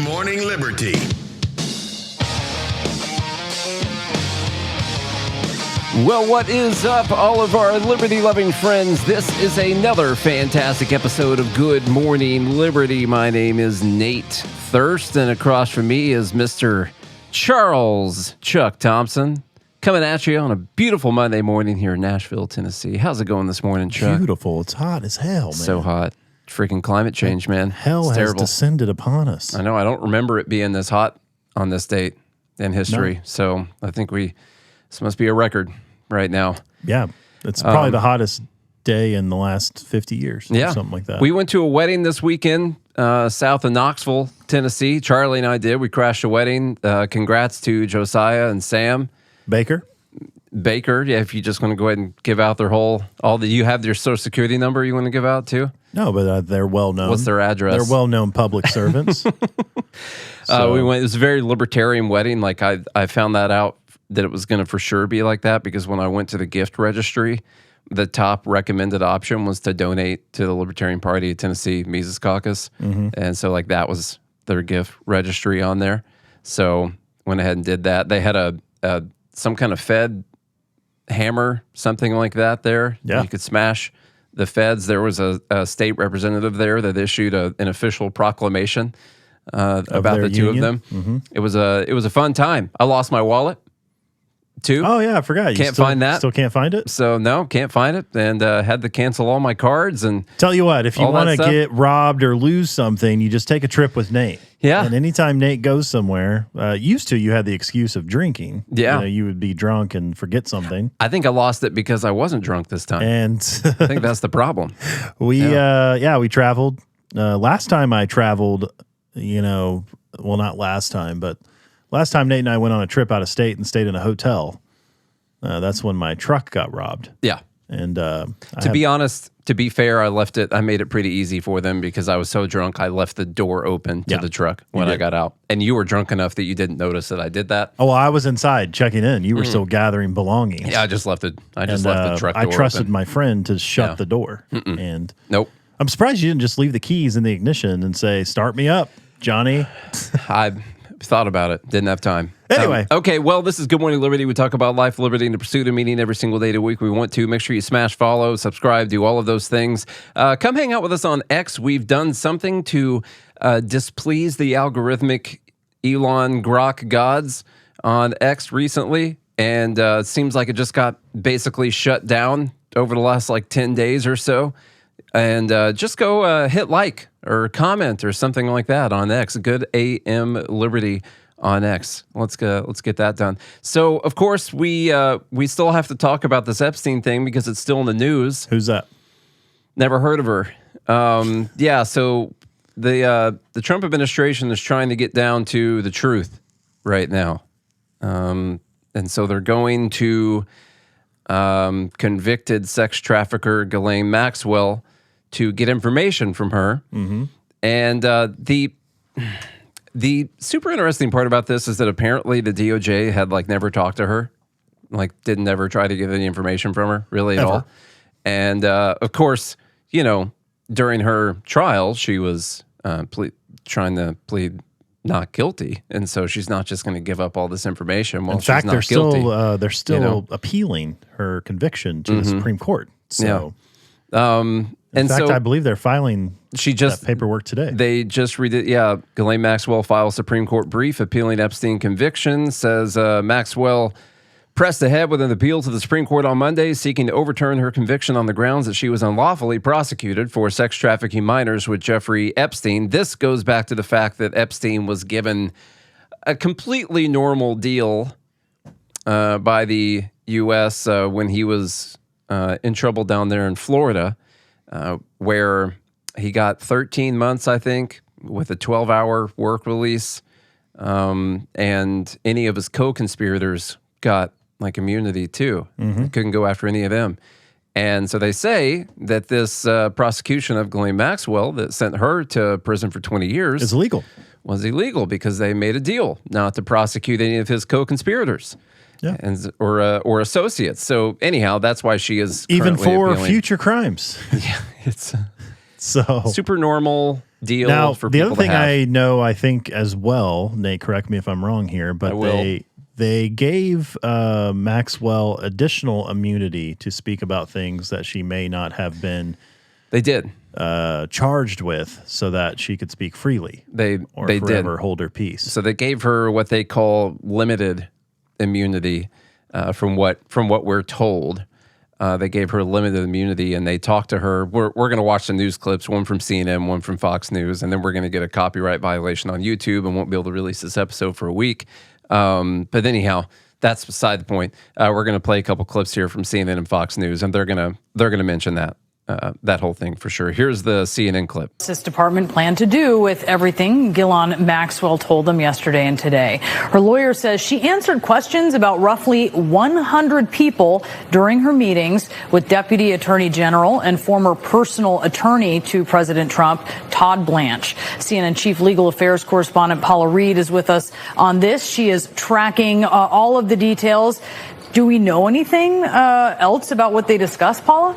Morning Liberty. Well, what is up, all of our liberty-loving friends? This is another fantastic episode of Good Morning Liberty. My name is Nate Thirst, and across from me is Mr. Charles Chuck Thompson, coming at you on a beautiful Monday morning here in Nashville, Tennessee. How's it going this morning, Chuck? Beautiful. It's hot as hell, man. So hot. Freaking climate change, man. Hell it's has terrible. descended upon us. I know. I don't remember it being this hot on this date in history. No. So I think this must be a record right now. Yeah. It's probably the hottest day in the last 50 years. Yeah. Or something like that. We went to a wedding this weekend south of Knoxville, Tennessee. Charlie and I did. We crashed a wedding. Congrats to Josiah and Sam. Baker, yeah, if you just want to go ahead and give out you have their social security number you want to give out too? No, but they're well known. What's their address? They're well known public servants. We went. It was a very libertarian wedding. Like I found that out that it was going to for sure be like that because when I went to the gift registry, the top recommended option was to donate to the Libertarian Party of Tennessee Mises Caucus, and so like that was their gift registry on there. So went ahead and did that. They had some kind of Fed hammer, something like that there. Yeah. You could smash the feds. There was a state representative there that issued an official proclamation about the two of them. Mm-hmm. It was a fun time. I lost my wallet too. Oh yeah, I forgot. Can't find that. Still can't find it? So no, can't find it, and had to cancel all my cards. And tell you what, if you want to get robbed or lose something, you just take a trip with Nate. Yeah. And anytime Nate goes somewhere, you had the excuse of drinking. Yeah. You would be drunk and forget something. I think I lost it because I wasn't drunk this time. And I think that's the problem. We traveled. Last time I traveled, not last time, but last time Nate and I went on a trip out of state and stayed in a hotel. That's when my truck got robbed. Yeah. And to be fair, I made it pretty easy for them because I was so drunk. I left the door open to the truck when I got out. And you were drunk enough that you didn't notice that I did that. Oh, well, I was inside checking in. You were still gathering belongings. Yeah, I just left the truck door I trusted open. My friend to shut the door. And nope. I'm surprised you didn't just leave the keys in the ignition and say, "Start me up, Johnny." I thought about it. Didn't have time. Anyway. Okay, well, this is Good Morning Liberty. We talk about life, liberty, and the pursuit of meaning every single day of the week we want to. Make sure you smash follow, subscribe, do all of those things. Come hang out with us on X. We've done something to displease the algorithmic Elon Grok gods on X recently, and it seems like it just got basically shut down over the last 10 days or so. And just go hit like or comment or something like that on X. Good AM Liberty on X. Let's get that done. So, of course, we still have to talk about this Epstein thing because it's still in the news. Who's that? Never heard of her. So the Trump administration is trying to get down to the truth right now. And so they're going to convicted sex trafficker Ghislaine Maxwell to get information from her. Mm-hmm. And the super interesting part about this is that apparently the DOJ had never talked to her, didn't ever try to get any information from her really at all. And of course, during her trial, she was trying to plead not guilty, and so she's not just going to give up all this information. Well, in fact, they're still appealing her conviction to the Supreme Court. So, in fact, I believe they're filing that paperwork today. They just read it. Yeah, Ghislaine Maxwell filed Supreme Court brief appealing Epstein conviction. Says Maxwell pressed ahead with an appeal to the Supreme Court on Monday, seeking to overturn her conviction on the grounds that she was unlawfully prosecuted for sex trafficking minors with Jeffrey Epstein. This goes back to the fact that Epstein was given a completely normal deal by the U.S. When he was in trouble down there in Florida, where he got 13 months, I think, with a 12-hour work release, and any of his co-conspirators got immunity too. Mm-hmm. Couldn't go after any of them. And so they say that this prosecution of Ghislaine Maxwell that sent her to prison for 20 years is illegal. Was illegal because they made a deal not to prosecute any of his co-conspirators. Yeah. Or associates. So anyhow, that's why she is even for appealing. Future crimes. Yeah, it's so super normal deal Now, for the people other thing to have. I know, I think as well, Nate, correct me if I'm wrong here, but they gave Maxwell additional immunity to speak about things that she may not have been. They did. Charged with, so that she could speak freely. They forever did hold her peace. So they gave her what they call limited immunity, from what we're told. They gave her limited immunity, and they talked to her. We're going to watch the news clips, one from CNN, one from Fox News, and then we're going to get a copyright violation on YouTube and won't be able to release this episode for a week. But anyhow, that's beside the point. We're going to play a couple clips here from CNN and Fox News, and they're going to mention that whole thing for sure. Here's the CNN clip. Justice Department planned to do with everything Ghislaine Maxwell told them yesterday and today. Her lawyer says she answered questions about roughly 100 people during her meetings with Deputy Attorney General and former personal attorney to President Trump, Todd Blanche. CNN Chief Legal Affairs Correspondent Paula Reed is with us on this. She is tracking all of the details. Do we know anything else about what they discussed, Paula?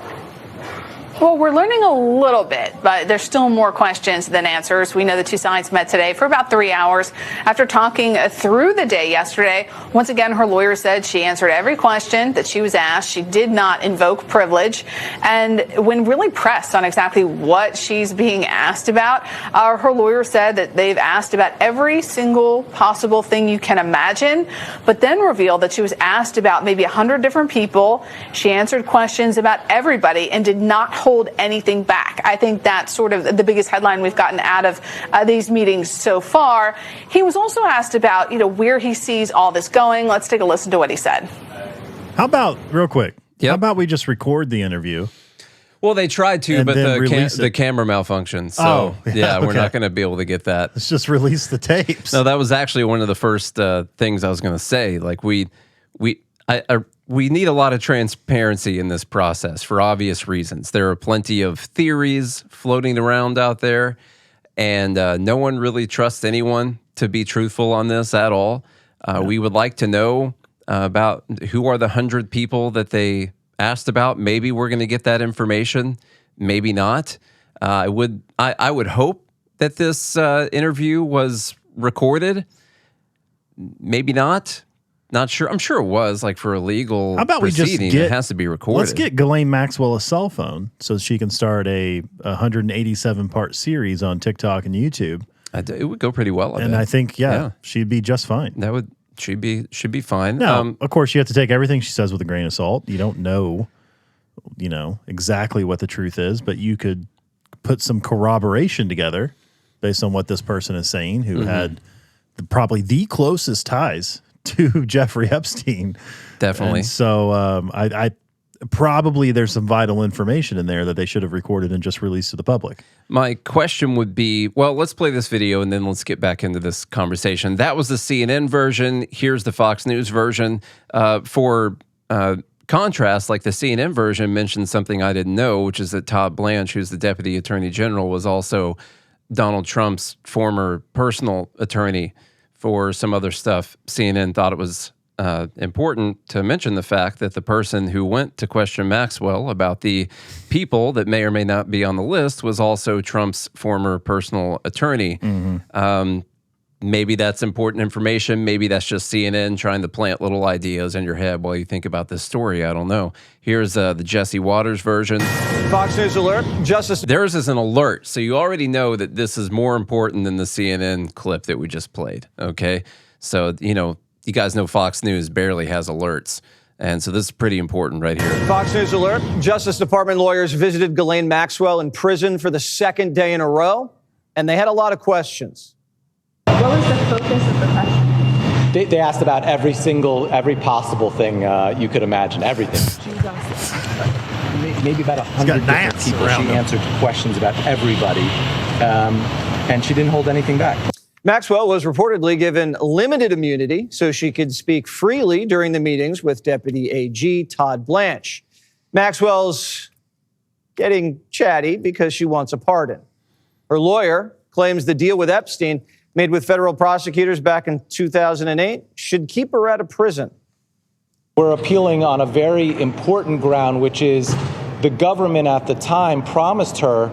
Well, we're learning a little bit, but there's still more questions than answers. We know the two sides met today for about 3 hours. After talking through the day yesterday, once again, her lawyer said she answered every question that she was asked. She did not invoke privilege. And when really pressed on exactly what she's being asked about, her lawyer said that they've asked about every single possible thing you can imagine, but then revealed that she was asked about maybe 100 different people. She answered questions about everybody and did not hold anything back. I think that's sort of the biggest headline we've gotten out of these meetings so far. He was also asked about, where he sees all this going. Let's take a listen to what he said. How about, real quick, Yep. how about we just record the interview? Well, they tried to, And but then release the it. camera malfunctioned. So, yeah, we're okay. not going to be able to get that. Let's just release the tapes. No, that was actually one of the first things I was going to say. Like we need a lot of transparency in this process for obvious reasons. There are plenty of theories floating around out there, and no one really trusts anyone to be truthful on this at all. We would like to know about who are the 100 people that they asked about. Maybe we're going to get that information, maybe not. I would hope that this interview was recorded. Maybe not. Not sure. I'm sure it was, like, for a legal How about we just proceeding. It has to be recorded. Let's get Ghislaine Maxwell a cell phone so she can start a 187-part series on TikTok and YouTube. It would go pretty well. I think, she'd be just fine. Should be fine. Now, of course, you have to take everything she says with a grain of salt. You don't know, exactly what the truth is, but you could put some corroboration together based on what this person is saying, who had probably the closest ties to Jeffrey Epstein. Definitely. And so I probably there's some vital information in there that they should have recorded and just released to the public. My question would be, well, let's play this video and then let's get back into this conversation. That was the CNN version. Here's the Fox News version. For contrast, like the CNN version mentioned something I didn't know, which is that Todd Blanche, who's the Deputy Attorney General, was also Donald Trump's former personal attorney for some other stuff. CNN thought it was important to mention the fact that the person who went to question Maxwell about the people that may or may not be on the list was also Trump's former personal attorney. Maybe that's important information. Maybe that's just CNN trying to plant little ideas in your head while you think about this story. I don't know. Here's the Jesse Waters version. Fox News alert. Theirs is an alert, so you already know that this is more important than the CNN clip that we just played, okay? So, you guys know Fox News barely has alerts, and so this is pretty important right here. Fox News alert. Justice Department lawyers visited Ghislaine Maxwell in prison for the second day in a row, and they had a lot of questions. What was the focus of the question? They asked about every possible thing you could imagine, everything. Maybe about 100 different people. She answered questions about everybody, and she didn't hold anything back. Maxwell was reportedly given limited immunity so she could speak freely during the meetings with Deputy AG Todd Blanche. Maxwell's getting chatty because she wants a pardon. Her lawyer claims the deal with Epstein, made with federal prosecutors back in 2008, should keep her out of prison. We're appealing on a very important ground, which is the government at the time promised her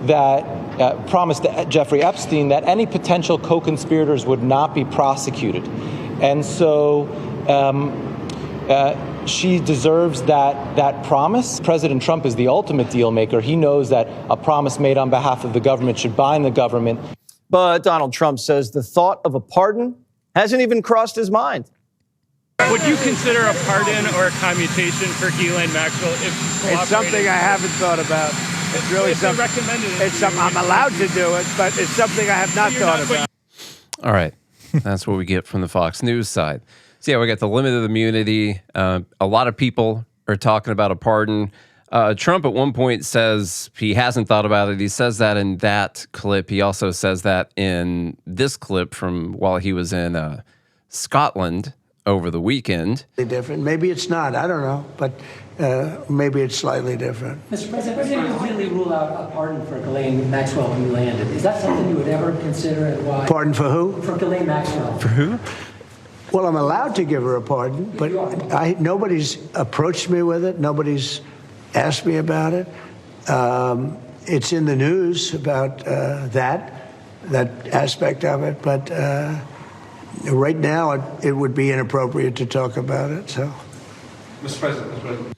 that promised Jeffrey Epstein that any potential co-conspirators would not be prosecuted. And so she deserves that promise. President Trump is the ultimate deal maker. He knows that a promise made on behalf of the government should bind the government. But Donald Trump says the thought of a pardon hasn't even crossed his mind. Would you consider a pardon or a commutation for Ghislaine Maxwell if she's cooperating? It's something I haven't thought about. It's really something recommended. It's something I'm allowed to do it, but it's something I have not thought about. All right. That's what we get from the Fox News side. So, yeah, we got the limited immunity. A lot of people are talking about a pardon. Trump at one point says he hasn't thought about it. He says that in that clip. He also says that in this clip from while he was in Scotland over the weekend. Different. Maybe it's not. I don't know. But maybe it's slightly different. Mr. President, you completely rule out a pardon for Ghislaine Maxwell who landed. Is that something you would ever consider, and why? Pardon for who? For Ghislaine Maxwell. For who? Well, I'm allowed to give her a pardon, but nobody's approached me with it. Nobody's asked me about it. It's in the news about that aspect of it, but right now it would be inappropriate to talk about it. So, Mr. President.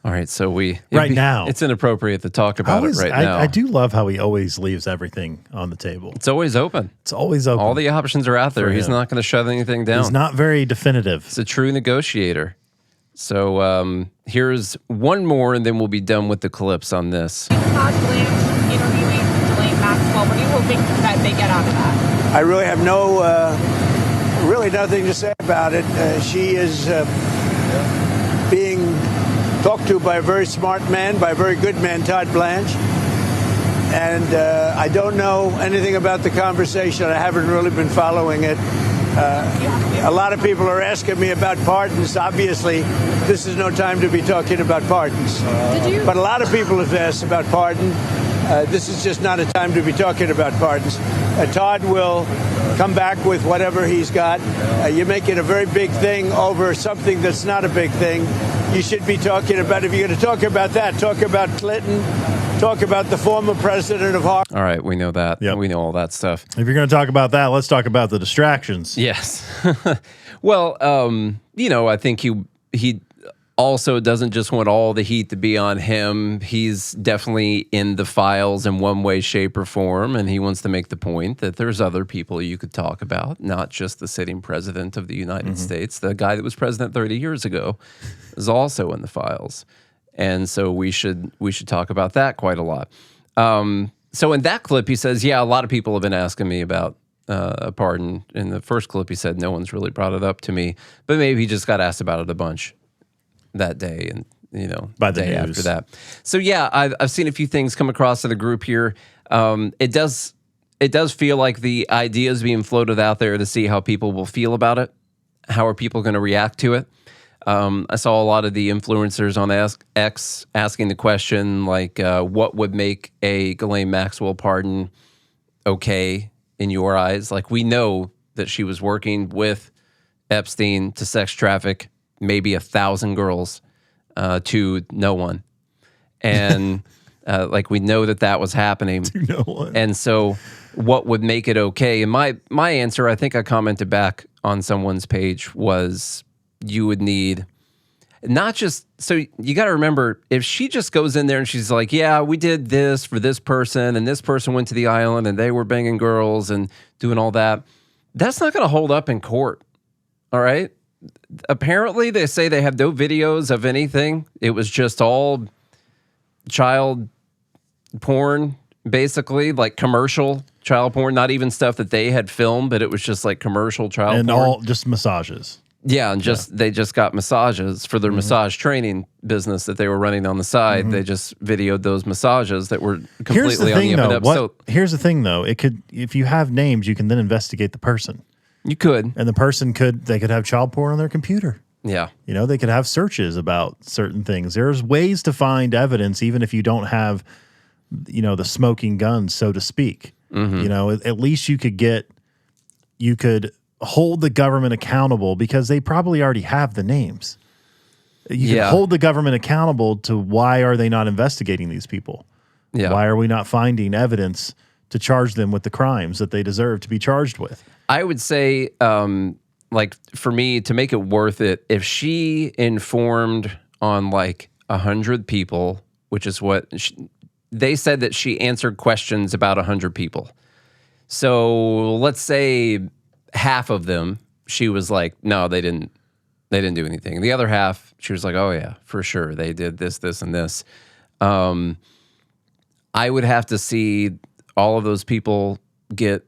All right, so now it's inappropriate to talk about it right now. I do love how he always leaves everything on the table. It's always open. It's always open. All the options are out there. He's not going to shut anything down. He's not very definitive. He's a true negotiator. So here's one more, and then we'll be done with the clips on this. Todd Blanche interviewing Ghislaine Maxwell. What are you hoping that they get out of that? I really have really nothing to say about it. She is being talked to by a very smart man, by a very good man, Todd Blanche. And I don't know anything about the conversation. I haven't really been following it. A lot of people are asking me about pardons. Obviously, this is no time to be talking about pardons. But a lot of people have asked about pardon. This is just not a time to be talking about pardons. Todd will come back with whatever he's got. You're making a very big thing over something that's not a big thing. You should be talking about, if you're going to talk about that, talk about Clinton, talk about the former president of Harvard. All right, we know that. Yep. We know all that stuff. If you're going to talk about that, let's talk about the distractions. Yes. Well, I think he also doesn't just want all the heat to be on him. He's definitely in the files in one way, shape, or form, and he wants to make the point that there's other people you could talk about, not just the sitting president of the United States. The guy that was president 30 years ago is also in the files, and so we should talk about that quite a lot. So in that clip, he says, "Yeah, a lot of people have been asking me about a pardon." In the first clip, he said, "No one's really brought it up to me," but maybe he just got asked about it a bunch that day, and by the day news after that. So yeah, I've seen a few things come across to the group here. It does feel like the idea is being floated out there to see how people will feel about it. How are people going to react to it? I saw a lot of the influencers on X asking the question like, what would make a Ghislaine Maxwell pardon okay in your eyes? Like, we know that she was working with Epstein to sex traffic maybe 1,000 girls to no one. And we know that was happening. To no one. And so what would make it okay? And my answer, I think I commented back on someone's page, was you would need not just, so you got to remember, if she just goes in there and she's like, yeah, we did this for this person and this person went to the island and they were banging girls and doing all that, that's not going to hold up in court. All right. Apparently, they say they have no videos of anything. It was just all child porn, basically, like commercial child porn, not even stuff that they had filmed, but it was just like commercial child and porn. all just massages. Yeah, and they just got massages for their massage training business that they were running on the side. They just videoed those massages that were completely on the up and up. Here's the thing, though. It could, if you have names, you can then investigate the person. You could. And the person could have child porn on their computer. Yeah. They could have searches about certain things. There's ways to find evidence, even if you don't have, the smoking gun, so to speak. At least you could hold the government accountable because they probably already have the names. You can hold the government accountable to why are they not investigating these people? Yeah. Why are we not finding evidence to charge them with the crimes that they deserve to be charged with. I would say, like, for me, to make it worth it, if she informed on like 100 people, which is what they said that she answered questions about 100 people. So let's say half of them, she was like, no, they didn't do anything. The other half, she was like, oh yeah, for sure. They did this, this, and this. I would have to see all of those people get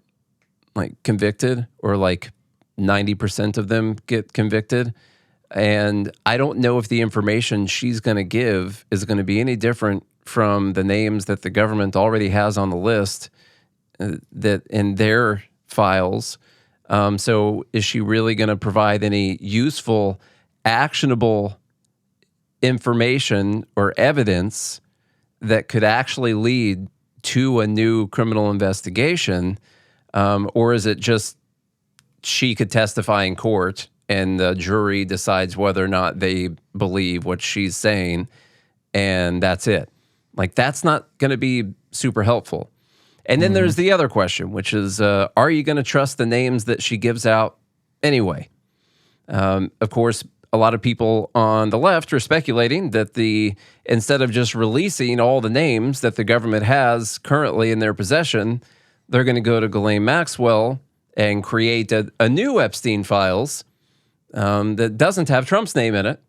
like convicted, or like 90% of them get convicted. And I don't know if the information she's going to give is going to be any different from the names that the government already has on the list that in their files. So is she really going to provide any useful, actionable information or evidence that could actually lead to a new criminal investigation? Or is it just she could testify in court and the jury decides whether or not they believe what she's saying, and that's it? Like, that's not going to be super helpful. And then there's the other question, which is, are you going to trust the names that she gives out anyway? Of course, a lot of people on the left are speculating that instead of just releasing all the names that the government has currently in their possession, they're going to go to Ghislaine Maxwell and create a new Epstein files that doesn't have Trump's name in it,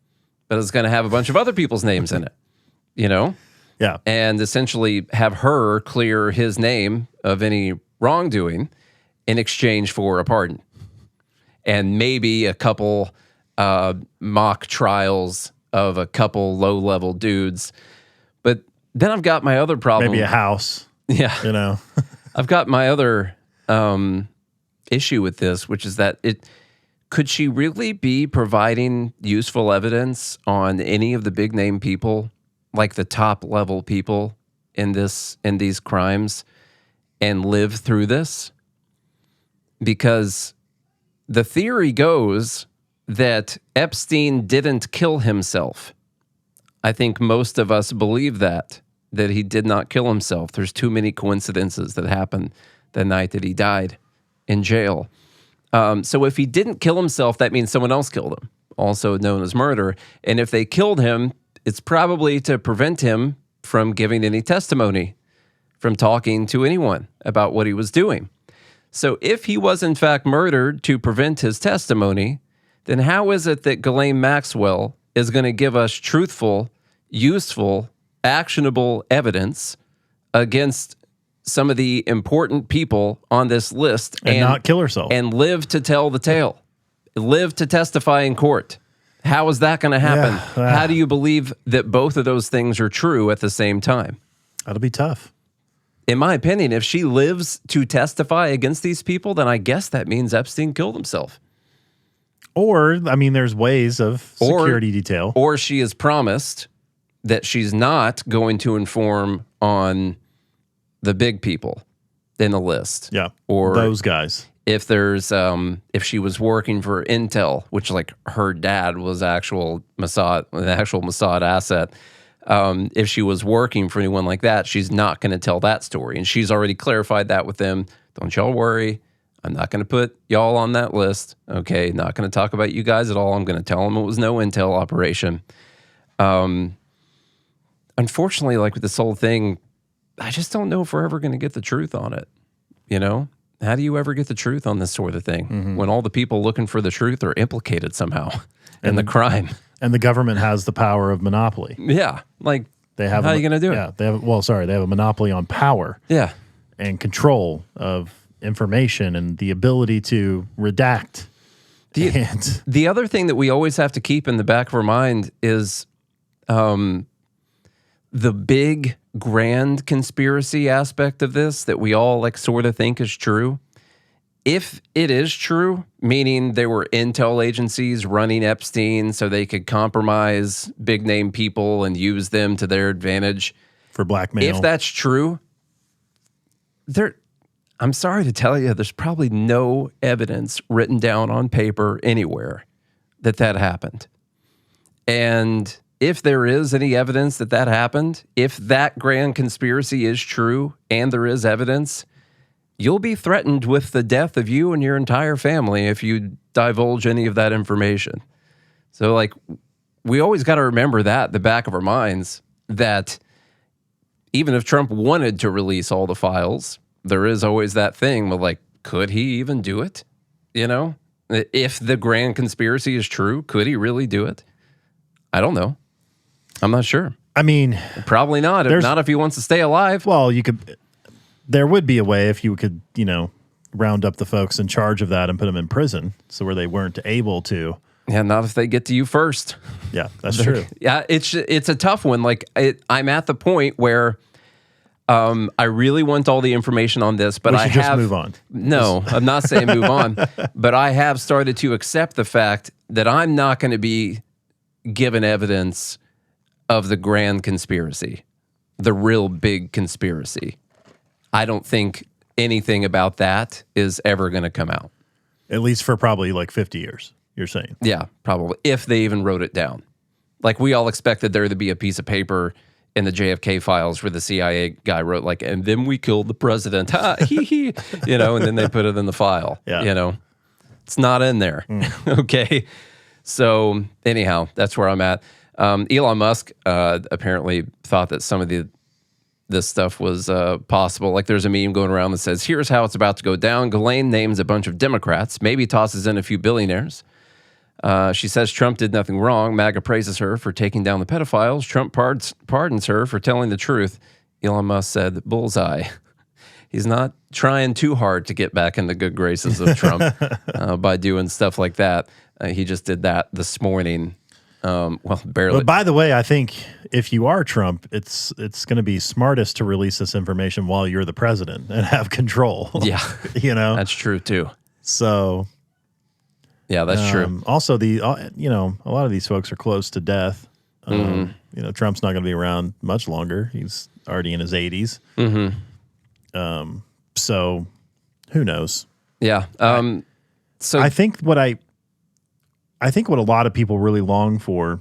but is going to have a bunch of other people's names in it, you know? Yeah. And essentially have her clear his name of any wrongdoing in exchange for a pardon. And maybe a couple mock trials of a couple low-level dudes. But then I've got my other problem. Maybe a house. Yeah. You know? I've got my other issue with this, which is that could she really be providing useful evidence on any of the big-name people, like the top-level people in these crimes, and live through this? Because the theory goes that Epstein didn't kill himself. I think most of us believe that he did not kill himself. There's too many coincidences that happened the night that he died in jail. So if he didn't kill himself, that means someone else killed him, also known as murder. And if they killed him, it's probably to prevent him from giving any testimony, from talking to anyone about what he was doing. So if he was in fact murdered to prevent his testimony, then how is it that Ghislaine Maxwell is going to give us truthful, useful, actionable evidence against some of the important people on this list and not kill herself and live to tell the tale, live to testify in court? How is that going to happen? Yeah. How do you believe that both of those things are true at the same time? That'll be tough. In my opinion, if she lives to testify against these people, then I guess that means Epstein killed himself. Or, I mean, there's ways of security detail. Or she has promised that she's not going to inform on the big people in the list. Yeah, or those guys. If there's, if she was working for Intel, which like her dad was an actual Mossad asset, if she was working for anyone like that, she's not going to tell that story. And she's already clarified that with them. Don't y'all worry. I'm not going to put y'all on that list. Okay, not going to talk about you guys at all. I'm going to tell them it was no Intel operation. Unfortunately, like with this whole thing, I just don't know if we're ever going to get the truth on it. You know? How do you ever get the truth on this sort of thing when all the people looking for the truth are implicated somehow in the crime? And the government has the power of monopoly. Yeah. Like, they have. How are you going to do it? Yeah. They have. Well, sorry, they have a monopoly on power. Yeah. And control of information and the ability to redact. The other thing that we always have to keep in the back of our mind is the big grand conspiracy aspect of this that we all like sort of think is true. If it is true, meaning there were intel agencies running Epstein so they could compromise big name people and use them to their advantage for blackmail. If that's true, I'm sorry to tell you, there's probably no evidence written down on paper anywhere that happened. And if there is any evidence that happened, if that grand conspiracy is true and there is evidence, you'll be threatened with the death of you and your entire family if you divulge any of that information. So, like, we always got to remember that, the back of our minds, that even if Trump wanted to release all the files, there is always that thing with, like, could he even do it? You know, if the grand conspiracy is true, could he really do it? I don't know. I'm not sure. I mean, probably not. Not if he wants to stay alive. Well, there would be a way if you could, round up the folks in charge of that and put them in prison, so where they weren't able to. Yeah, not if they get to you first. Yeah, that's true. Yeah, it's a tough one. Like, I'm at the point where I really want all the information on this, but I have just move on. No, I'm not saying move on, but I have started to accept the fact that I'm not going to be given evidence of the grand conspiracy, the real big conspiracy. I don't think anything about that is ever going to come out. At least for probably like 50 years, you're saying. Yeah, probably. If they even wrote it down. Like, we all expected there to be a piece of paper in the JFK files where the CIA guy wrote, like, and then we killed the president. Ha, hee, hee. And then they put it in the file. Yeah. It's not in there. Okay. So anyhow, that's where I'm at. Elon Musk apparently thought that some of this stuff was possible. Like, there's a meme going around that says, here's how it's about to go down. Ghislaine names a bunch of Democrats, maybe tosses in a few billionaires. She says Trump did nothing wrong. MAGA praises her for taking down the pedophiles. Trump pardons her for telling the truth. Elon Musk said, bullseye. He's not trying too hard to get back in the good graces of Trump by doing stuff like that. He just did that this morning. Barely. But by the way, I think if you are Trump, it's going to be smartest to release this information while you're the president and have control. Yeah. That's true too. So yeah, that's true. Also, a lot of these folks are close to death. Trump's not going to be around much longer. He's already in his 80s. So who knows? Yeah. So I think what a lot of people really long for,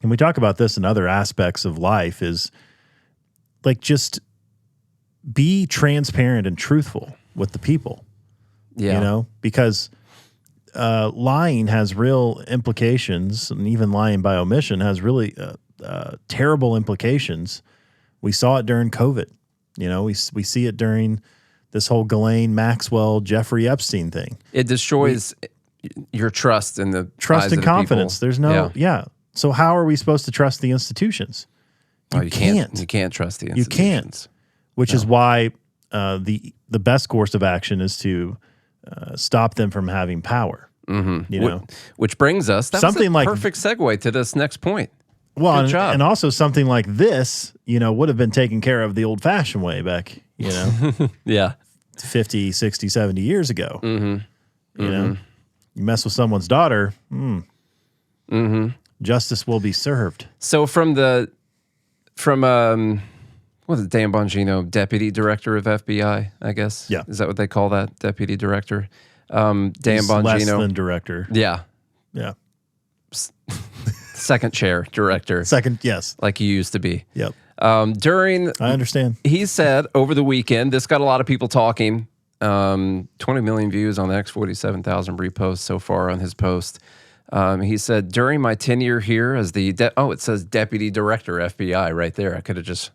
and we talk about this in other aspects of life, is like, just be transparent and truthful with the people. Yeah. Because lying has real implications, and even lying by omission has really terrible implications. We saw it during COVID. We see it during this whole Ghislaine Maxwell, Jeffrey Epstein thing. It destroys your trust in the trust and confidence. People. There's no, So how are we supposed to trust the institutions? You can't. You can't trust the institutions. You can't. Which is why the best course of action is to stop them from having power. Which brings us something like perfect segue to this next point. Well, and also something like this, would have been taken care of the old-fashioned way back, yeah, 50, 60, 70 years ago. You mess with someone's daughter, justice will be served. So from what is it, Dan Bongino, deputy director of FBI, I guess? Yeah. Is that what they call that, deputy director? Dan Bongino. Less than director. Yeah. Yeah. Second chair director. Second, yes. Like he used to be. Yep. I understand. He said over the weekend, this got a lot of people talking. 20 million views on X, 47,000 reposts so far on his post. He said, during my tenure here as it says deputy director FBI right there. I could have just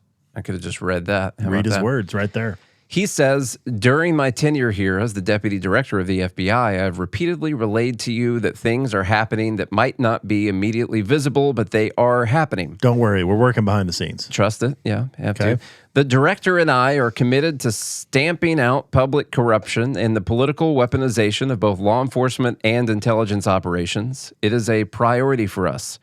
read that. Read his words right there. He says, during my tenure here as the deputy director of the FBI, I have repeatedly relayed to you that things are happening that might not be immediately visible, but they are happening. Don't worry. We're working behind the scenes. Trust it. Yeah, have to. The director and I are committed to stamping out public corruption and the political weaponization of both law enforcement and intelligence operations. It is a priority for us.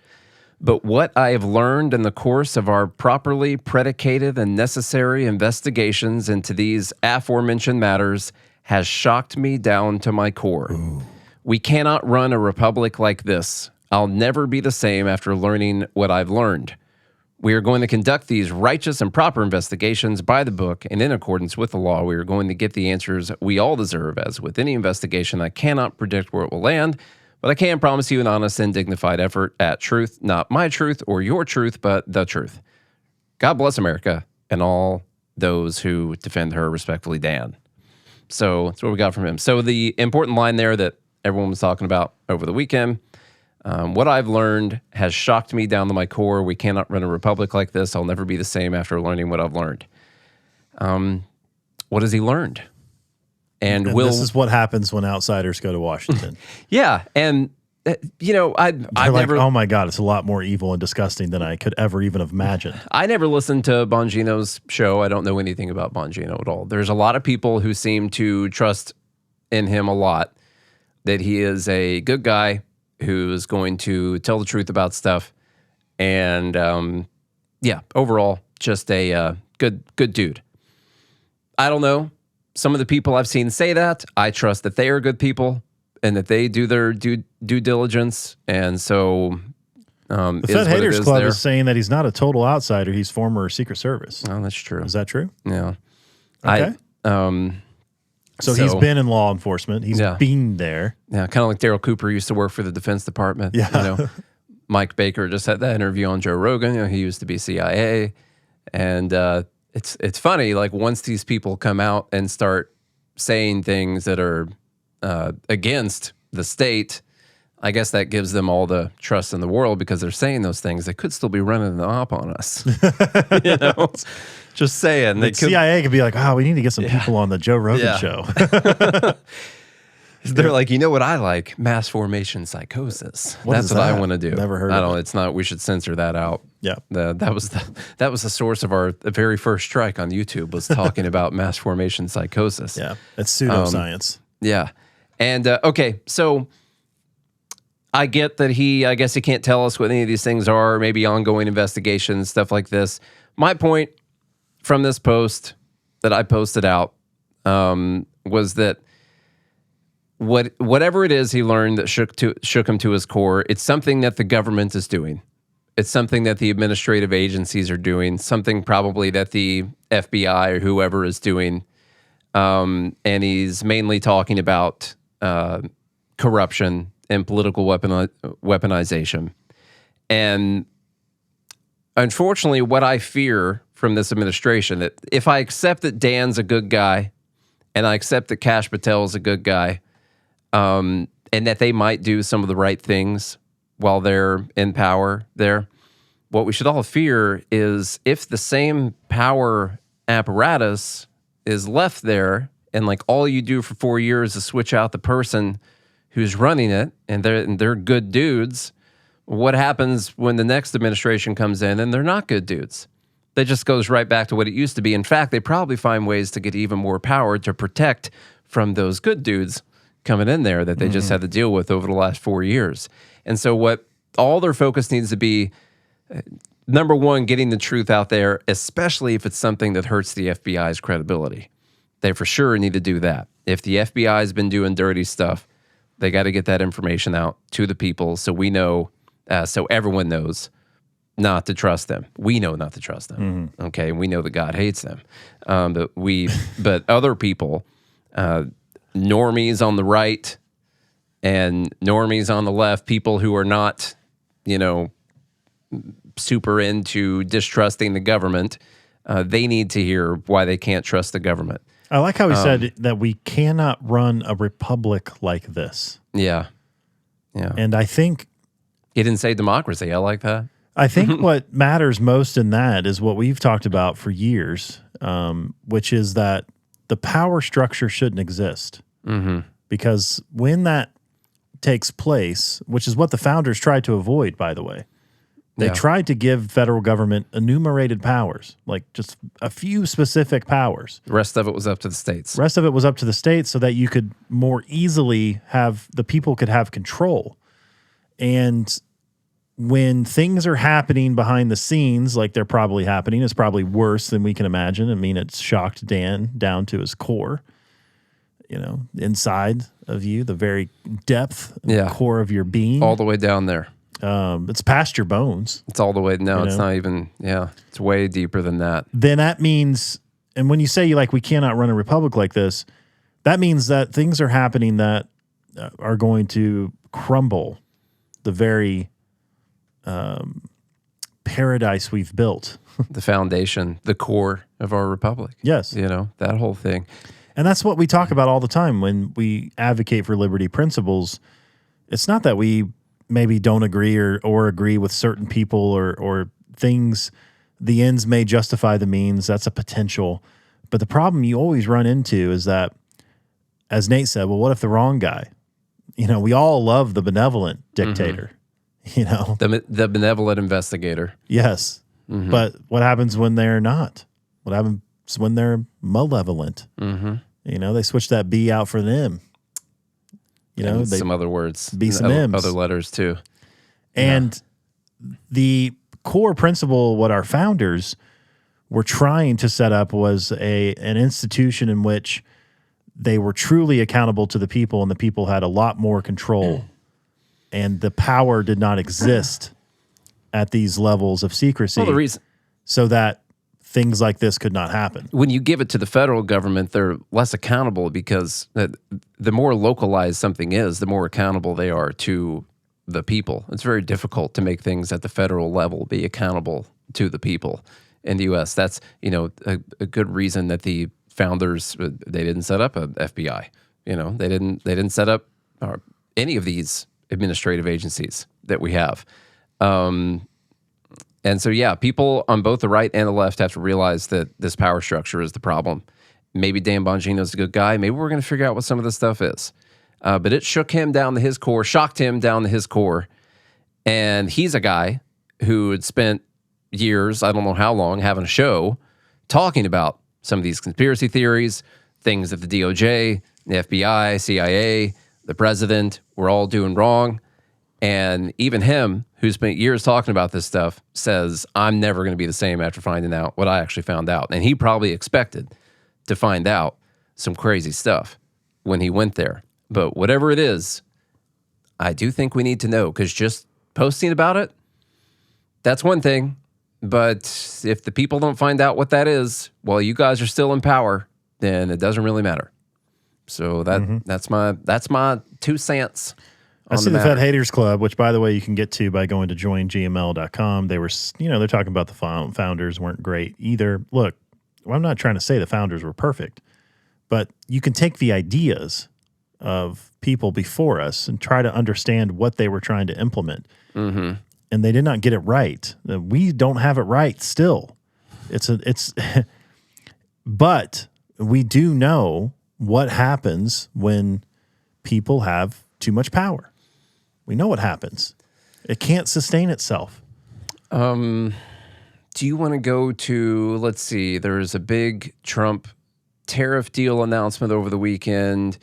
But what I have learned in the course of our properly predicated and necessary investigations into these aforementioned matters has shocked me down to my core. Ooh. We cannot run a republic like this. I'll never be the same after learning what I've learned. We are going to conduct these righteous and proper investigations by the book and in accordance with the law. We are going to get the answers we all deserve. As with any investigation, I cannot predict where it will land, but I can promise you an honest and dignified effort at truth, not my truth or your truth, but the truth. God bless America and all those who defend her. Respectfully, Dan. So that's what we got from him. So the important line there that everyone was talking about over the weekend, what I've learned has shocked me down to my core. We cannot run a republic like this. I'll never be the same after learning what I've learned. What has he learned? And this is what happens when outsiders go to Washington. Yeah, and I've never. Oh my God, it's a lot more evil and disgusting than I could ever even have imagined. I never listened to Bongino's show. I don't know anything about Bongino at all. There's a lot of people who seem to trust in him a lot. That he is a good guy who is going to tell the truth about stuff, and overall, just a good dude. I don't know. Some of the people I've seen say that. I trust that they are good people and that they do their due diligence. And so the Fed Haters Club is saying that he's not a total outsider. He's former Secret Service. Oh, that's true. Is that true? Yeah. Okay. So he's been in law enforcement. He's been there. Yeah, kind of like Daryl Cooper used to work for the Defense Department. Yeah. Mike Baker just had that interview on Joe Rogan. He used to be CIA. And it's funny, like once these people come out and start saying things that are against the state, I guess that gives them all the trust in the world because they're saying those things. They could still be running the op on us. Just saying. The CIA could be like, we need to get some people on the Joe Rogan show. They're like, you know what I like? Mass formation psychosis. That's what I want to do. Never heard of it. It's not. We should censor that out. Yeah. That was the source of the very first strike on YouTube was talking about mass formation psychosis. Yeah. It's pseudoscience. Yeah. And okay, so I get that I guess he can't tell us what any of these things are, maybe ongoing investigations, stuff like this. My point from this post that I posted out was that whatever it is he learned that shook him to his core, it's something that the government is doing. It's something that the administrative agencies are doing, something probably that the FBI or whoever is doing. And he's mainly talking about corruption and political weaponization. And unfortunately, what I fear from this administration, that if I accept that Dan's a good guy and I accept that Kash Patel is a good guy, and that they might do some of the right things while they're in power there, what we should all fear is if the same power apparatus is left there and like all you do for 4 years is switch out the person who's running it and they're good dudes, what happens when the next administration comes in and they're not good dudes? That just goes right back to what it used to be. In fact, they probably find ways to get even more power to protect from those good dudes coming in there that they just had to deal with over the last 4 years. And so what all their focus needs to be, number one, getting the truth out there, especially if it's something that hurts the FBI's credibility. They for sure need to do that. If the FBI has been doing dirty stuff, they got to get that information out to the people so we know, so everyone knows not to trust them. We know not to trust them. Okay, we know that God hates them. But other people, normies on the right and normies on the left, people who are not, super into distrusting the government, they need to hear why they can't trust the government. I like how he said that we cannot run a republic like this. Yeah. Yeah. And I think he didn't say democracy. I like that. I think what matters most in that is what we've talked about for years, which is that the power structure shouldn't exist. Because when that takes place, which is what the founders tried to avoid, by the way, they tried to give federal government enumerated powers, like just a few specific powers. The rest of it was up to the states. The rest of it was up to the states so that you could more easily the people could have control. And when things are happening behind the scenes, like they're probably happening, it's probably worse than we can imagine. I mean, it's shocked Dan down to his core, inside of you, the very depth, core of your being. All the way down there. It's past your bones. It's all the way. No, it's not even. Yeah, it's way deeper than that. Then that means, and when you say we cannot run a republic like this, that means that things are happening that are going to crumble the very paradise we've built. The foundation, the core of our republic. Yes. That whole thing. And that's what we talk about all the time when we advocate for liberty principles. It's not that we maybe don't agree or agree with certain people or things. The ends may justify the means. That's a potential. But the problem you always run into is that, as Nate said, well, what if the wrong guy? You know, we all love the benevolent dictator, you know. The benevolent investigator. Yes. But what happens when they're not? What happens when they're malevolent? You know, they switch that B out for an M. You know, some other words. Be some M's. Other letters too. And the core principle, what our founders were trying to set up was an institution in which they were truly accountable to the people, and the people had a lot more control. And the power did not exist at these levels of secrecy. Well, the reason, so that things like this could not happen. When you give it to the federal government, they're less accountable because the more localized something is, the more accountable they are to the people. It's very difficult to make things at the federal level be accountable to the people in the U.S. That's, you know, a good reason that the founders, they didn't set up an FBI. You know, they didn't set up any of these administrative agencies that we have. And so, yeah, people on both the right and the left have to realize that this power structure is the problem. Maybe Dan Bongino's a good guy. Maybe we're going to figure out what some of this stuff is. But it shook him down to his core, shocked him down to his core. And he's a guy who had spent years, I don't know how long, having a show talking about some of these conspiracy theories, things that the DOJ, the FBI, CIA, the president were all doing wrong. And even him, who spent years talking about this stuff, says, I'm never going to be the same after finding out what I actually found out. And he probably expected to find out some crazy stuff when he went there. But whatever it is, I do think we need to know, because just posting about it, that's one thing. But if the people don't find out what that is, while you guys are still in power, then it doesn't really matter. So that's my 2 cents. I see the Fed Haters Club, which, by the way, you can get to by going to joingml.com. They were, they're talking about the founders weren't great either. Look, I'm not trying to say the founders were perfect, but you can take the ideas of people before us and try to understand what they were trying to implement. And they did not get it right. We don't have it right still. But we do know what happens when people have too much power. We know what happens. It can't sustain itself. Do you want to go to, let's see, there's a big Trump tariff deal announcement over the weekend.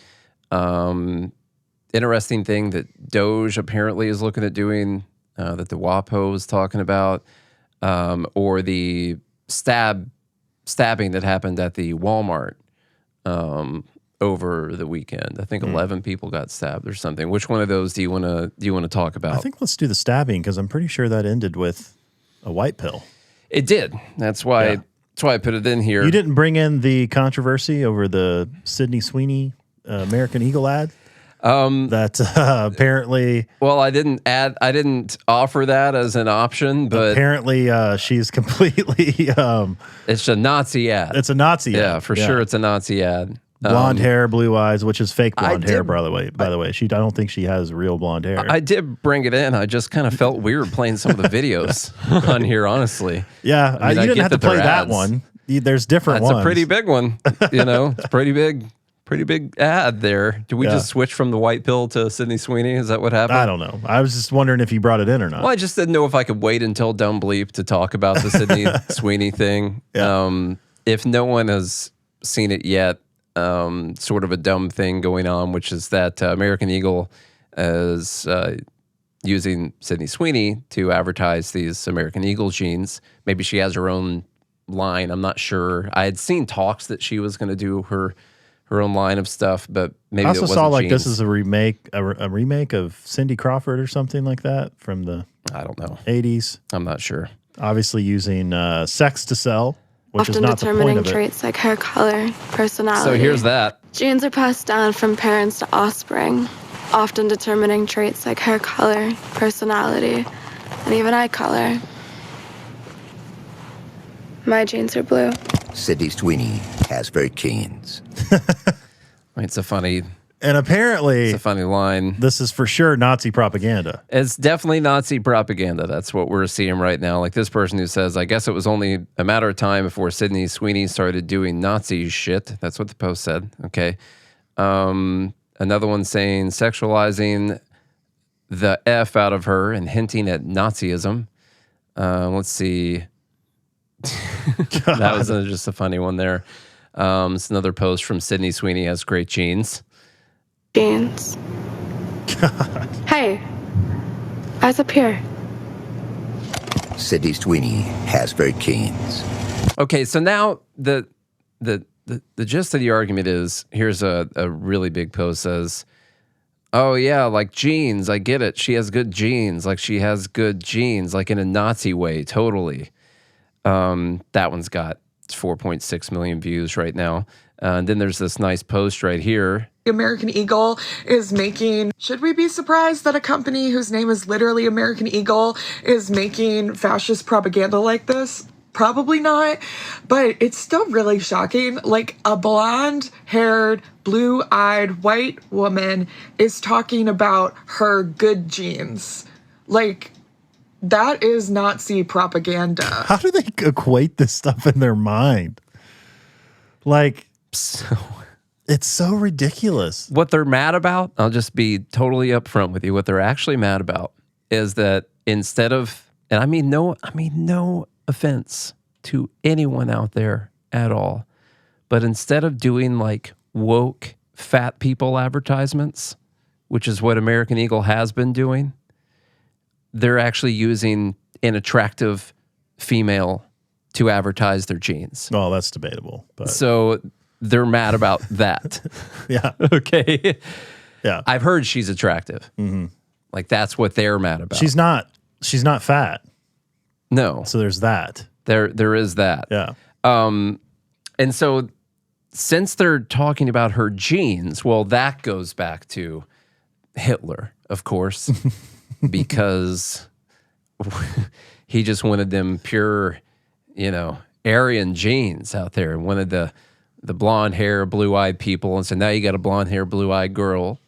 Interesting thing that Doge apparently is looking at doing, that the WAPO is talking about, or the stabbing that happened at the Walmart over the weekend. I think 11 people got stabbed or something. Which one of those do you want to talk about? I think let's do the stabbing, because I'm pretty sure that ended with a white pill. It did. That's why I put it in here. You didn't bring in the controversy over the Sidney Sweeney American Eagle ad? That apparently... Well, I didn't offer that as an option, but... Apparently she's completely... it's a Nazi ad. It's a Nazi ad. Yeah, for sure it's a Nazi ad. Blonde hair, blue eyes, which is fake blonde hair, by the way. I don't think she has real blonde hair. I did bring it in. I just kind of felt weird playing some of the videos on here, honestly. Yeah, I mean, you didn't have to play that one. There's different ones. That's a pretty big one. It's pretty big ad there. Did we just switch from the white pill to Sidney Sweeney? Is that what happened? I don't know. I was just wondering if you brought it in or not. Well, I just didn't know if I could wait until Dumb Bleep to talk about the Sidney Sweeney thing. Yeah. If no one has seen it yet, sort of a dumb thing going on, which is that American Eagle is using Sidney Sweeney to advertise these American Eagle jeans. Maybe she has her own line. I'm not sure. I had seen talks that she was going to do her own line of stuff, but maybe I also it wasn't saw like jeans. This is a remake of Cindy Crawford or something like that from the I don't know 80s. I'm not sure. Obviously using sex to sell, which often is not determining the point of it. traits like hair color, personality. So here's that. Genes are passed down from parents to offspring, often determining traits like hair color, personality, and even eye color. My genes are blue. Sidney Sweeney has very genes. It's a funny And apparently, it's a funny line. This is for sure Nazi propaganda. It's definitely Nazi propaganda. That's what we're seeing right now. Like this person who says, I guess it was only a matter of time before Sidney Sweeney started doing Nazi shit. That's what the post said. Okay. Another one saying sexualizing the F out of her and hinting at Nazism. Let's see. That was just a funny one there. It's another post from Sidney Sweeney has great genes. Jeans. Hey, eyes up here. Sidney Sweeney has very genes. Okay, so now the gist of the argument is, here's a really big post says, oh yeah, like genes, I get it. She has good genes, like she has good genes, like in a Nazi way, totally. That one's got 4.6 million views right now. And then there's this nice post right here. American Eagle is making, should we be surprised that a company whose name is literally American Eagle is making fascist propaganda like this? Probably not, but it's still really shocking. Like a blonde-haired, blue-eyed white woman is talking about her good genes. Like, that is Nazi propaganda. How do they equate this stuff in their mind? Like, it's so ridiculous. What they're mad about, I'll just be totally upfront with you. What they're actually mad about is that instead of, and I mean no offense to anyone out there at all, but instead of doing like woke fat people advertisements, which is what American Eagle has been doing, they're actually using an attractive female to advertise their jeans. Oh, that's debatable. But so they're mad about that. Yeah. Okay. Yeah. I've heard she's attractive. Mm-hmm. Like that's what they're mad about. She's not fat. No. So there's that. There is that. Yeah. And so since they're talking about her genes, well, that goes back to Hitler, of course, because he just wanted them pure, Aryan genes out there, and wanted the blonde hair, blue-eyed people. And so now you got a blonde hair, blue-eyed girl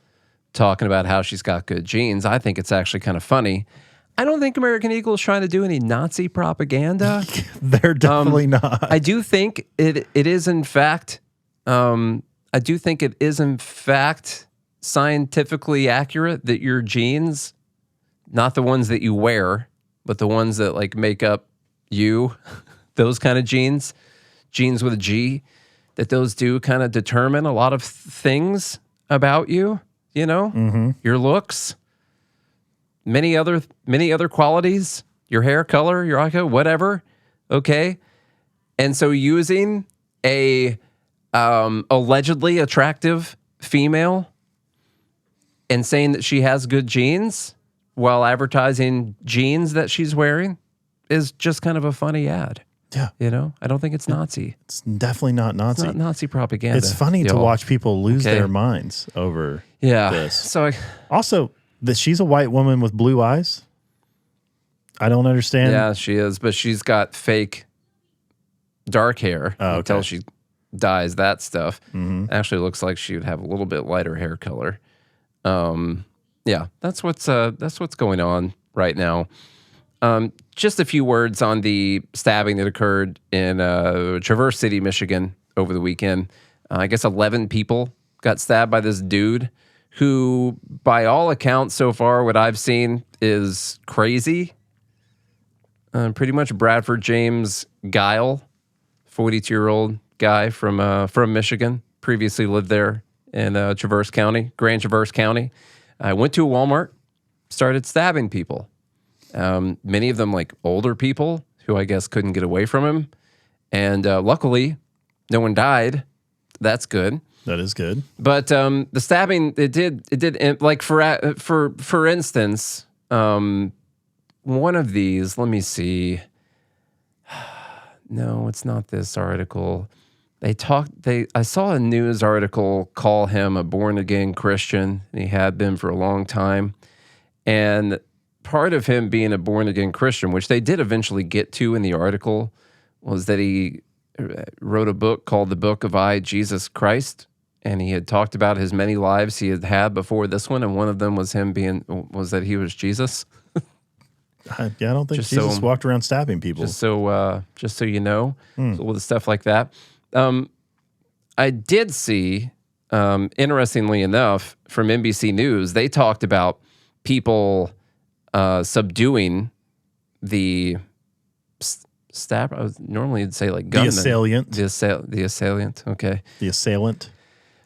talking about how she's got good genes. I think it's actually kind of funny. I don't think American Eagle is trying to do any Nazi propaganda. They're definitely not. I do think it is in fact, scientifically accurate that your genes, not the ones that you wear, but the ones that like make up you, those kind of genes with a G, that those do kind of determine a lot of things about you, your looks, many other qualities, your hair color, your eye color, whatever. Okay. And so using a allegedly attractive female and saying that she has good genes while advertising jeans that she's wearing is just kind of a funny ad. Yeah. I don't think it's Nazi. It's definitely not Nazi. It's not Nazi propaganda. It's funny to watch people lose their minds over this. So also, that she's a white woman with blue eyes. I don't understand. Yeah, she is, but she's got fake dark hair until she dyes that stuff. Mm-hmm. Actually looks like she would have a little bit lighter hair color. Yeah, that's what's going on right now. Just a few words on the stabbing that occurred in Traverse City, Michigan over the weekend. I guess 11 people got stabbed by this dude who, by all accounts so far, what I've seen is crazy. Pretty much Bradford James Guile, 42-year-old guy from Michigan, previously lived there in Traverse County, Grand Traverse County. I went to a Walmart, started stabbing people. Many of them like older people who I guess couldn't get away from him. And luckily, no one died. That's good. That is good. But the stabbing, it did like for instance, one of these, let me see. No, it's not this article. I saw a news article call him a born-again Christian, and he had been for a long time. And part of him being a born-again Christian, which they did eventually get to in the article, was that he wrote a book called The Book of I, Jesus Christ, and he had talked about his many lives he had had before this one, and one of them was that he was Jesus. I don't think Jesus walked around stabbing people. Just so you know, so with stuff like that. I did see, interestingly enough, from NBC News, they talked about people subduing the stab. I was normally it'd say like gunman. The assailant. The assailant. Okay. The assailant.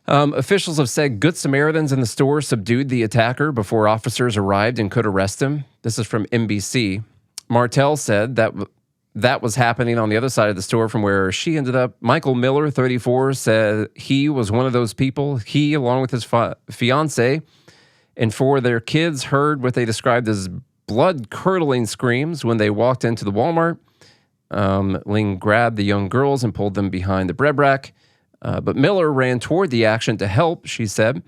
Officials have said Good Samaritans in the store subdued the attacker before officers arrived and could arrest him. This is from NBC. Martell said that was happening on the other side of the store from where she ended up. Michael Miller, 34, said he was one of those people. He, along with his fiance and 4 of their kids, heard what they described as blood-curdling screams when they walked into the Walmart. Ling grabbed the young girls and pulled them behind the bread rack. But Miller ran toward the action to help, she said.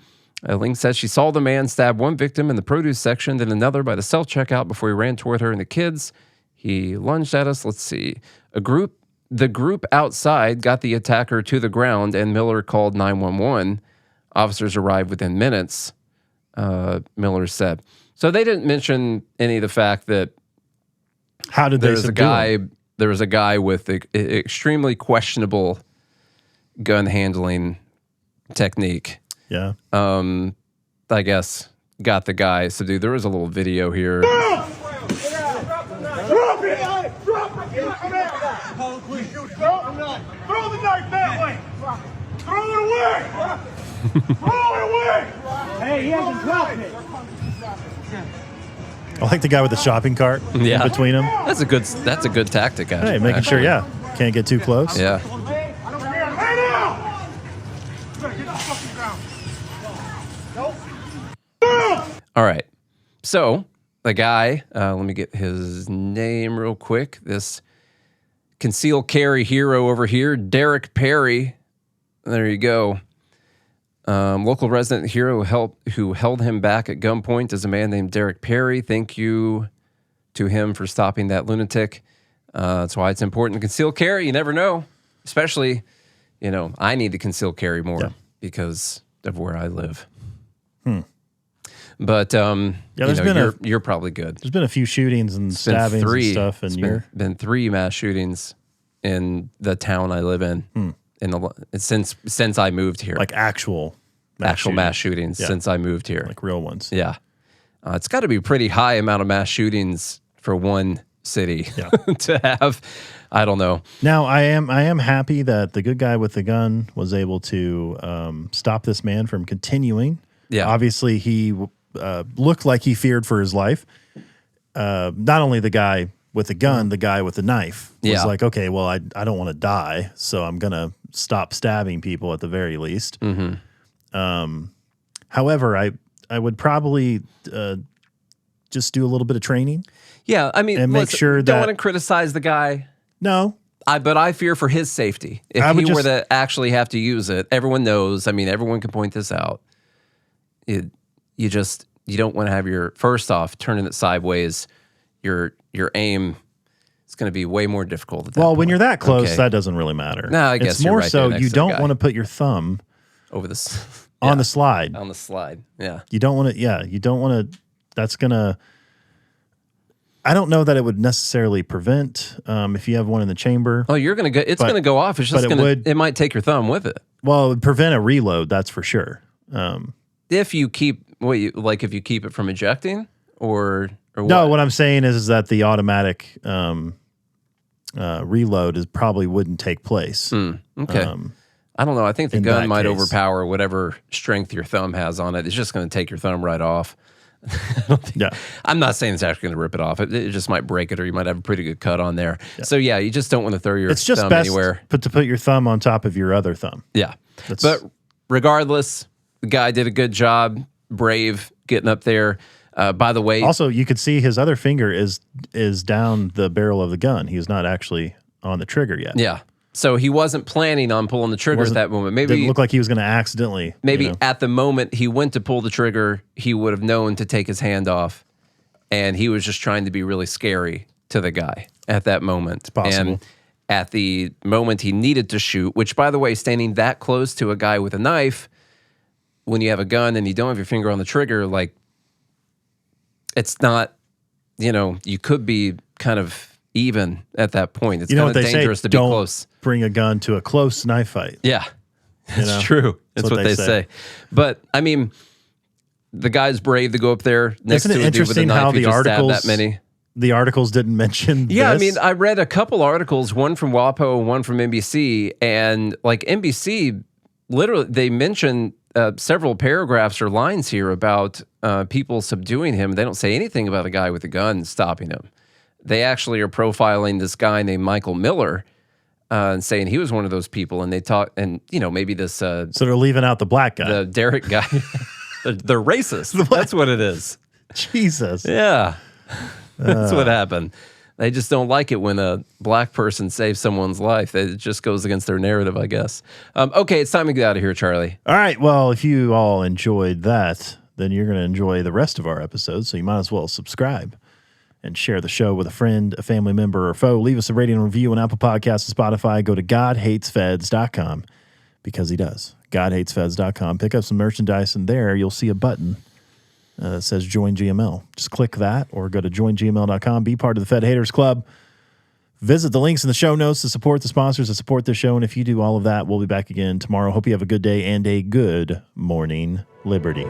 Ling said she saw the man stab one victim in the produce section, then another by the self-checkout before he ran toward her and the kids. He lunged at us. Let's see. The group outside got the attacker to the ground, and Miller called 911. Officers arrived within minutes, Miller said. So they didn't mention any of the fact that there was a guy with extremely questionable gun handling technique. Yeah. I guess got the guy subdued. There was a little video here. Drop it! Throw the knife that way! Throw it away! Throw it away! Hey, he hasn't dropped it. I like the guy with the shopping cart between them. That's a good tactic. Hey, making sure, can't get too close. Yeah. All right. So the guy, let me get his name real quick. This concealed carry hero over here, Derek Perry. There you go. Local resident hero who held him back at gunpoint is a man named Derek Perry. Thank you to him for stopping that lunatic. That's why it's important to conceal carry. You never know. Especially, I need to conceal carry more because of where I live. But you're probably good. There's been a few shootings and stabbings and stuff, and it's been 3 mass shootings in the town I live in. Since I moved here, like actual mass shootings since I moved here, like real ones. Yeah, it's got to be a pretty high amount of mass shootings for one city to have. I don't know. Now I am happy that the good guy with the gun was able to stop this man from continuing. Yeah, obviously he looked like he feared for his life. Not only the guy with the gun, the guy with the knife was like, okay, well, I don't want to die, so I'm going to stop stabbing people at the very least. However, I would probably just do a little bit of training. Yeah, I mean, and make sure that don't want to criticize the guy. No. But I fear for his safety. If he were to actually have to use it, everyone knows. I mean, everyone can point this out. You don't want to have your, first off, turning it sideways. Your aim is going to be way more difficult. Well, when you're that close, that doesn't really matter. No, I guess it's more so you don't want to put your thumb over this on the slide. On the slide, yeah. You don't want to. Yeah, you don't want to. That's gonna. I don't know that it would necessarily prevent if you have one in the chamber. Oh, you're gonna go. It's gonna go off. It's just it might take your thumb with it. Well, it would prevent a reload. That's for sure. If you keep if you keep it from ejecting or what? No, what I'm saying is that the automatic reload probably wouldn't take place. Okay. I don't know. I think the gun might overpower whatever strength your thumb has on it. It's just going to take your thumb right off. I'm not saying it's actually going to rip it off. It just might break it, or you might have a pretty good cut on there. Yeah. So yeah, you just don't want to throw your thumb anywhere. It's just best to put your thumb on top of your other thumb. Yeah. But regardless, the guy did a good job. Brave getting up there. By the way, also you could see his other finger is down the barrel of the gun. He's not actually on the trigger yet. Yeah. So he wasn't planning on pulling the trigger at that moment. Maybe didn't look like he was going to accidentally. Maybe at the moment he went to pull the trigger, he would have known to take his hand off, and he was just trying to be really scary to the guy at that moment. It's possible. at the moment he needed to shoot, which, by the way, standing that close to a guy with a knife when you have a gun and you don't have your finger on the trigger, like, it's not, you could be kind of even at that point. It's kind of dangerous to be close. Bring a gun to a close knife fight. Yeah, it's true. That's what they say. But, I mean, the guy's brave to go up there next to a dude with a knife who just stabbed that many. The articles didn't mention Yeah, this. I mean, I read a couple articles, one from WAPO and one from NBC, and like NBC, literally, they mention several paragraphs or lines here about people subduing him. They don't say anything about a guy with a gun stopping him. They actually are profiling this guy named Michael Miller and saying he was one of those people, and they talk, and maybe this. So they're leaving out the black guy, the Derek guy. They're racist. That's what it is. Jesus. Yeah. That's what happened. They just don't like it when a black person saves someone's life. It just goes against their narrative, I guess. Okay, it's time to get out of here, Charlie. All right. Well, if you all enjoyed that, then you're going to enjoy the rest of our episodes. So you might as well subscribe and share the show with a friend, a family member, or foe. Leave us a rating and review on Apple Podcasts and Spotify. Go to GodHatesFeds.com because he does. GodHatesFeds.com. Pick up some merchandise, and there you'll see a button that says Join GML. Just click that or go to joingml.com. Be part of the Fed Haters Club. Visit the links in the show notes to support the sponsors that support the show. And if you do all of that, we'll be back again tomorrow. Hope you have a good day and a good morning, Liberty.